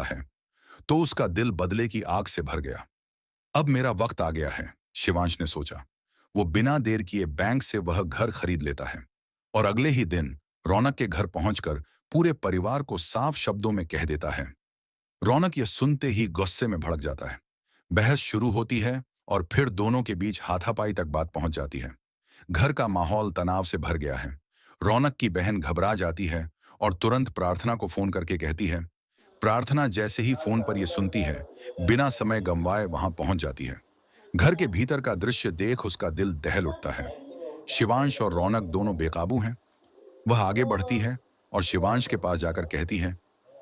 है तो उसका दिल बदले की आग से भर गया। अब मेरा वक्त आ गया है, शिवांश ने सोचा। वो बिना देर किए बैंक से वह घर खरीद लेता है और अगले ही दिन रौनक के घर पहुंचकर पूरे परिवार को साफ शब्दों में कह देता है। रौनक यह सुनते ही गुस्से में भड़क जाता है। बहस शुरू होती है और फिर दोनों के बीच हाथापाई तक बात पहुंच जाती है। घर का माहौल तनाव से भर गया है। रौनक की बहन घबरा जाती है और तुरंत प्रार्थना को फोन करके कहती है। प्रार्थना जैसे ही फोन पर यह सुनती है, बिना समय गंवाए वहां पहुंच जाती है। घर के भीतर का दृश्य देख उसका दिल दहल उठता है। शिवांश और रौनक दोनों बेकाबू हैं। वह आगे बढ़ती है और शिवांश के पास जाकर कहती है।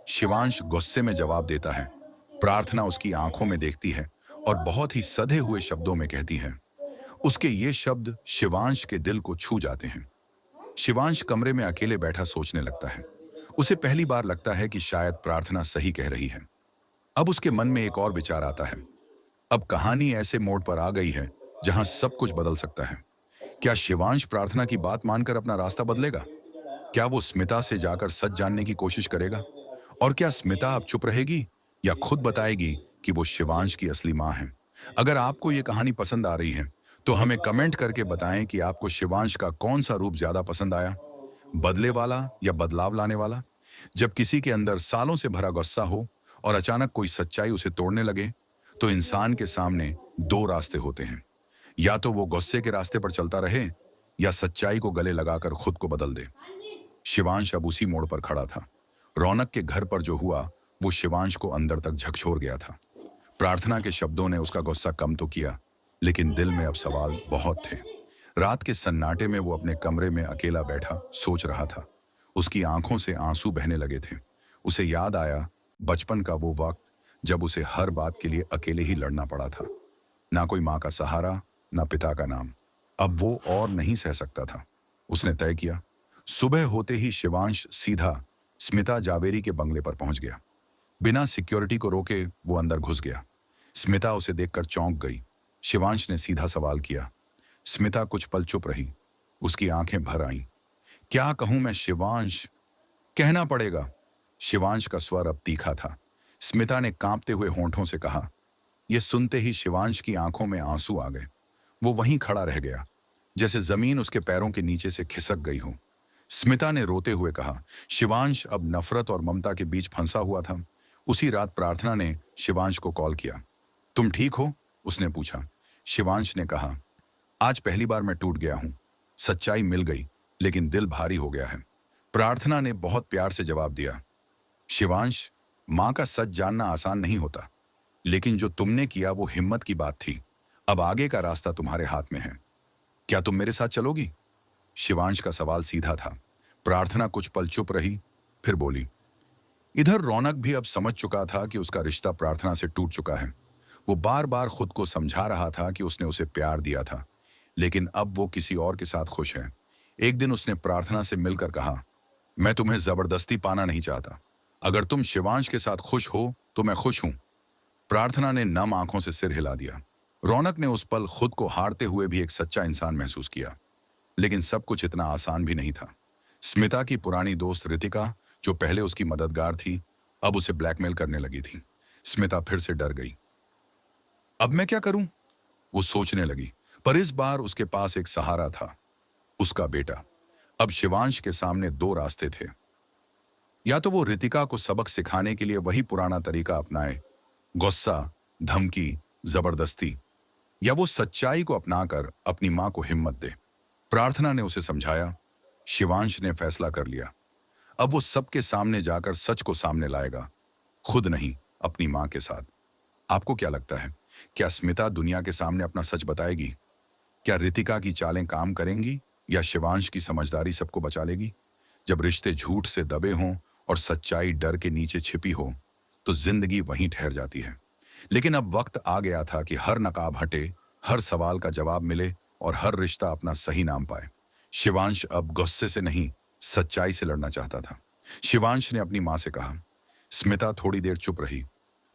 शिवांश गुस्से में जवाब देता है। प्रार्थना उसकी आंखों में देखती है और बहुत ही सधे हुए शब्दों में कहती है। उसके ये शब्द शिवांश के दिल को छू जाते हैं। शिवांश कमरे में अकेले बैठा सोचने लगता है। उसे पहली बार लगता है कि शायद प्रार्थना सही कह रही है। अब उसके मन में एक और विचार आता है। अब कहानी ऐसे मोड़ पर आ गई है जहां सब कुछ बदल सकता है। क्या शिवांश प्रार्थना की बात मानकर अपना रास्ता बदलेगा? क्या वो स्मिता से जाकर सच जानने की कोशिश करेगा? और क्या स्मिता अब चुप रहेगी या खुद बताएगी कि वो शिवांश की असली माँ है? अगर आपको ये कहानी पसंद आ रही है तो हमें कमेंट करके बताएं कि आपको शिवांश का कौन सा रूप ज्यादा पसंद आया, बदले वाला या बदलाव लाने वाला। जब किसी के अंदर सालों से भरा गुस्सा हो और अचानक कोई सच्चाई उसे तोड़ने लगे, तो इंसान के सामने दो रास्ते होते हैं। या तो वो गुस्से के रास्ते पर चलता रहे या सच्चाई को गले लगाकर खुद को बदल दे। शिवांश अब उसी मोड़ पर खड़ा था। रौनक के घर पर जो हुआ वो शिवांश को अंदर तक झकझोर गया था। प्रार्थना के शब्दों ने उसका गुस्सा कम तो किया, लेकिन दिल में अब सवाल बहुत थे। रात के सन्नाटे में वो अपने कमरे में अकेला बैठा सोच रहा था। उसकी आंखों से आंसू बहने लगे थे। उसे याद आया बचपन का वो वक्त जब उसे हर बात के लिए अकेले ही लड़ना पड़ा था। ना कोई माँ का सहारा, ना पिता का नाम। अब वो और नहीं सह सकता था। उसने तय किया। सुबह होते ही शिवांश सीधा स्मिता जावेरी के बंगले पर पहुंच गया। बिना सिक्योरिटी को रोके वो अंदर घुस गया। स्मिता उसे देखकर चौंक गई। शिवांश ने सीधा सवाल किया। स्मिता कुछ पल चुप रही। उसकी आंखें भर आईं। क्या कहूं मैं शिवांश? कहना पड़ेगा। शिवांश का स्वर अब तीखा था। स्मिता ने कांपते हुए होंठों से कहा। यह सुनते ही शिवांश की आंखों में आंसू आ गए। वो वहीं खड़ा रह गया, जैसे जमीन उसके पैरों के नीचे से खिसक गई हो। स्मिता ने रोते हुए कहा। शिवांश अब नफरत और ममता के बीच फंसा हुआ था। उसी रात प्रार्थना ने शिवांश को कॉल किया। तुम ठीक हो? उसने पूछा। शिवांश ने कहा, आज पहली बार मैं टूट गया हूं। सच्चाई मिल गई, लेकिन दिल भारी हो गया है। प्रार्थना ने बहुत प्यार से जवाब दिया। शिवांश, मां का सच जानना आसान नहीं होता, लेकिन जो तुमने किया वो हिम्मत की बात थी। अब आगे का रास्ता तुम्हारे हाथ में है। क्या तुम मेरे साथ चलोगी? शिवांश का सवाल सीधा था। प्रार्थना कुछ पल चुप रही, फिर बोली। इधर रौनक भी अब समझ चुका था कि उसका रिश्ता प्रार्थना से टूट चुका है। वो बार बार खुद को समझा रहा था कि उसने उसे प्यार दिया था, लेकिन अब वो किसी और के साथ खुश है। एक दिन उसने प्रार्थना से मिलकर कहा, मैं तुम्हें जबरदस्ती पाना नहीं चाहता। अगर तुम शिवांश के साथ खुश हो तो मैं खुश हूं। प्रार्थना ने नम आंखों से सिर हिला दिया। रौनक ने उस पल खुद को हारते हुए भी एक सच्चा इंसान महसूस किया। लेकिन सब कुछ इतना आसान भी नहीं था। स्मिता की पुरानी दोस्त रितिका, जो पहले उसकी मददगार थी, अब उसे ब्लैकमेल करने लगी थी। स्मिता फिर से डर गई। अब मैं क्या करूं? वो सोचने लगी। पर इस बार उसके पास एक सहारा था, उसका बेटा। अब शिवांश के सामने दो रास्ते थे। या तो वो रितिका को सबक सिखाने के लिए वही पुराना तरीका अपनाए, गुस्सा, धमकी, जबरदस्ती, या वो सच्चाई को अपनाकर अपनी मां को हिम्मत दे। प्रार्थना ने उसे समझाया। शिवांश ने फैसला कर लिया। अब वो सबके सामने जाकर सच को सामने लाएगा, खुद नहीं, अपनी मां के साथ। आपको क्या लगता है, क्या स्मिता दुनिया के सामने अपना सच बताएगी? क्या रितिका की चालें काम करेंगी या शिवांश की समझदारी सबको बचा लेगी? जब रिश्ते झूठ से दबे हों और सच्चाई डर के नीचे छिपी हो, तो जिंदगी वहीं ठहर जाती है। लेकिन अब वक्त आ गया था कि हर नकाब हटे, हर सवाल का जवाब मिले और हर रिश्ता अपना सही नाम पाए। शिवांश अब गुस्से से नहीं, सच्चाई से लड़ना चाहता था। शिवांश ने अपनी मां से कहा। स्मिता थोड़ी देर चुप रही,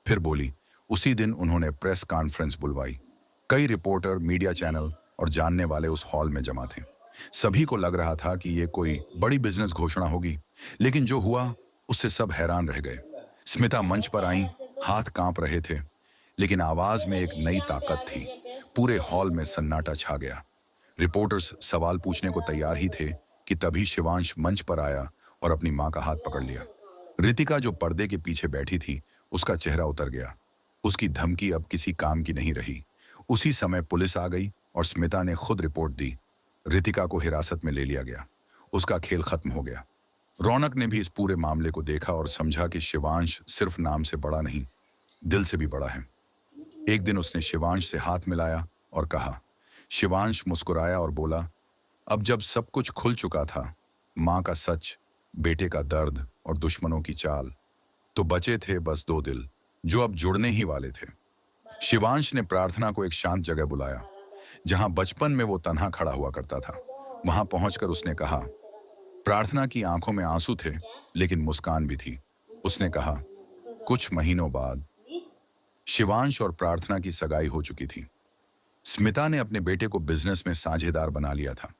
फिर बोली। उसी दिन उन्होंने प्रेस कॉन्फ्रेंस बुलवाई। कई रिपोर्टर, मीडिया चैनल और जानने वाले उस हॉल में जमा थे। सभी को लग रहा था कि ये कोई बड़ी बिजनेस घोषणा होगी, लेकिन जो हुआ उससे सब हैरान रह गए। स्मिता मंच पर आई, हाथ कांप रहे थे, लेकिन आवाज में एक नई ताकत थी। पूरे हॉल में सन्नाटा छा गया। रिपोर्टर्स सवाल पूछने को तैयार ही थे कि तभी शिवांश मंच पर आया और अपनी मां का हाथ पकड़ लिया। रितिका जो पर्दे के पीछे बैठी थी, उसका चेहरा उतर गया। उसकी धमकी अब किसी काम की नहीं रही। उसी समय पुलिस आ गई और स्मिता ने खुद रिपोर्ट दी। रितिका को हिरासत में ले लिया गया। उसका खेल खत्म हो गया। रौनक ने भी इस पूरे मामले को देखा और समझा कि शिवांश सिर्फ नाम से बड़ा नहीं, दिल से भी बड़ा है। एक दिन उसने शिवांश से हाथ मिलाया और कहा। शिवांश मुस्कुराया और बोला, अब जब सब कुछ खुल चुका था, मां का सच, बेटे का दर्द और दुश्मनों की चाल, तो बचे थे बस दो दिल, जो अब जुड़ने ही वाले थे। शिवांश ने प्रार्थना को एक शांत जगह बुलाया, जहां बचपन में वो तन्हा खड़ा हुआ करता था। वहां पहुंचकर उसने कहा। प्रार्थना की आंखों में आंसू थे, लेकिन मुस्कान भी थी। उसने कहा, कुछ महीनों बाद शिवांश और प्रार्थना की सगाई हो चुकी थी। स्मिता ने अपने बेटे को बिजनेस में साझेदार बना लिया था।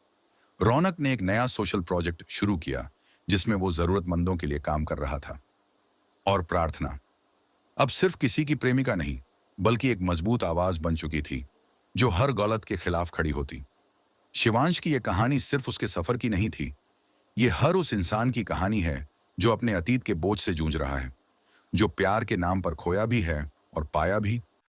रौनक ने एक नया सोशल प्रोजेक्ट शुरू किया, जिसमें वो जरूरतमंदों के लिए काम कर रहा था। और प्रार्थना अब सिर्फ किसी की प्रेमिका नहीं, बल्कि एक मजबूत आवाज बन चुकी थी, जो हर गलत के खिलाफ खड़ी होती। शिवांश की यह कहानी सिर्फ उसके सफर की नहीं थी, ये हर उस इंसान की कहानी है जो अपने अतीत के बोझ से जूझ रहा है, जो प्यार के नाम पर खोया भी है और पाया भी।